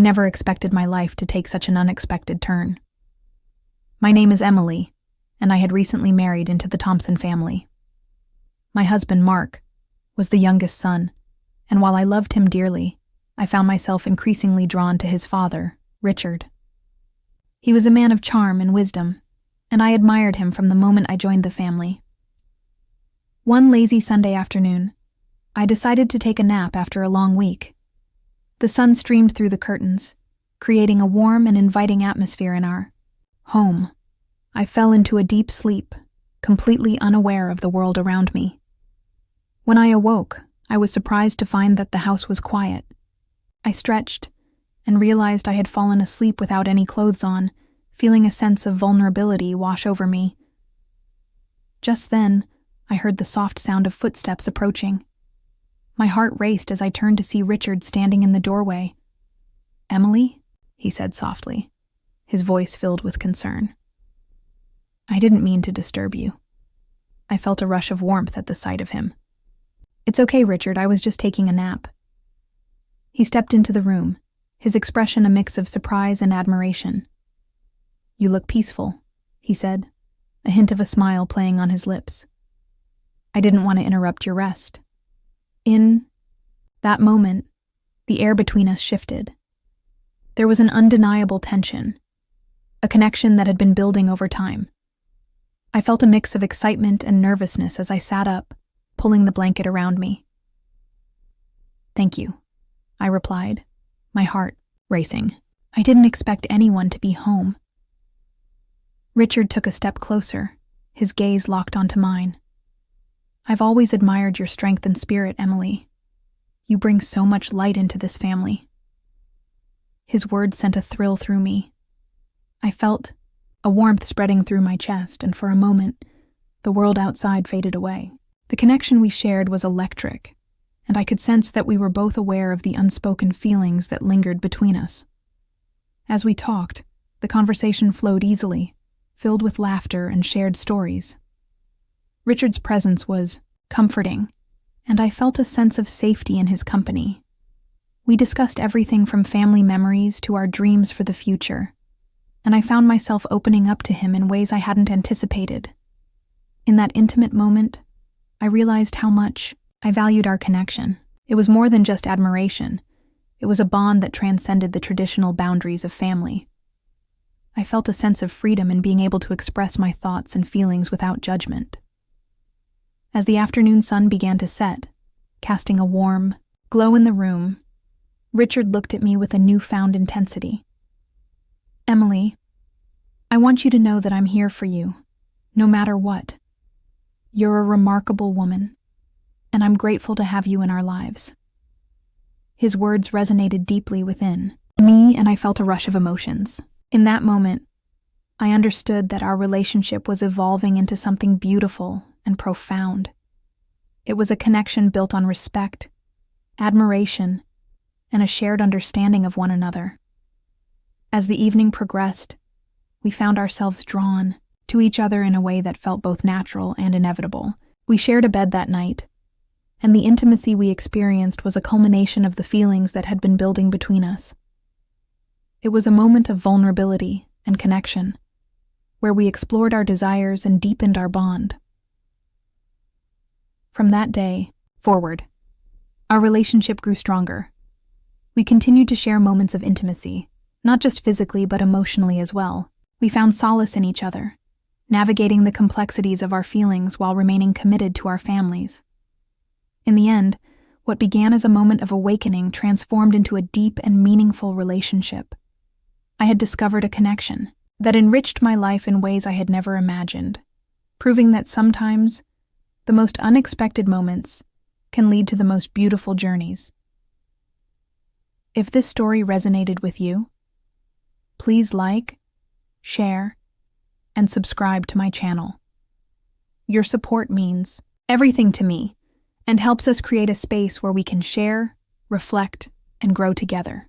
I never expected my life to take such an unexpected turn. My name is Emily, and I had recently married into the Thompson family. My husband, Mark, was the youngest son, and while I loved him dearly, I found myself increasingly drawn to his father, Richard. He was a man of charm and wisdom, and I admired him from the moment I joined the family. One lazy Sunday afternoon, I decided to take a nap after a long week. The sun streamed through the curtains, creating a warm and inviting atmosphere in our home. I fell into a deep sleep, completely unaware of the world around me. When I awoke, I was surprised to find that the house was quiet. I stretched and realized I had fallen asleep without any clothes on, feeling a sense of vulnerability wash over me. Just then, I heard the soft sound of footsteps approaching. My heart raced as I turned to see Richard standing in the doorway. "Emily?" he said softly, his voice filled with concern. I didn't mean to disturb you. I felt a rush of warmth at the sight of him. "It's okay, Richard, I was just taking a nap." He stepped into the room, his expression a mix of surprise and admiration. "You look peaceful," he said, a hint of a smile playing on his lips. "I didn't want to interrupt your rest." In that moment, the air between us shifted. There was an undeniable tension, a connection that had been building over time. I felt a mix of excitement and nervousness as I sat up, pulling the blanket around me. "Thank you," I replied, my heart racing. I didn't expect anyone to be home. Richard took a step closer, his gaze locked onto mine. "I've always admired your strength and spirit, Emily. You bring so much light into this family." His words sent a thrill through me. I felt a warmth spreading through my chest, and for a moment, the world outside faded away. The connection we shared was electric, and I could sense that we were both aware of the unspoken feelings that lingered between us. As we talked, the conversation flowed easily, filled with laughter and shared stories. Richard's presence was comforting, and I felt a sense of safety in his company. We discussed everything from family memories to our dreams for the future, and I found myself opening up to him in ways I hadn't anticipated. In that intimate moment, I realized how much I valued our connection. It was more than just admiration. It was a bond that transcended the traditional boundaries of family. I felt a sense of freedom in being able to express my thoughts and feelings without judgment. As the afternoon sun began to set, casting a warm glow in the room, Richard looked at me with a newfound intensity. "Emily, I want you to know that I'm here for you, no matter what. You're a remarkable woman, and I'm grateful to have you in our lives." His words resonated deeply within me, and I felt a rush of emotions. In that moment, I understood that our relationship was evolving into something beautiful and profound. It was a connection built on respect, admiration, and a shared understanding of one another. As the evening progressed, we found ourselves drawn to each other in a way that felt both natural and inevitable. We shared a bed that night, and the intimacy we experienced was a culmination of the feelings that had been building between us. It was a moment of vulnerability and connection, where we explored our desires and deepened our bond. From that day forward, our relationship grew stronger. We continued to share moments of intimacy, not just physically but emotionally as well. We found solace in each other, navigating the complexities of our feelings while remaining committed to our families. In the end, what began as a moment of awakening transformed into a deep and meaningful relationship. I had discovered a connection that enriched my life in ways I had never imagined, proving that sometimes the most unexpected moments can lead to the most beautiful journeys. If this story resonated with you, please like, share, and subscribe to my channel. Your support means everything to me and helps us create a space where we can share, reflect, and grow together.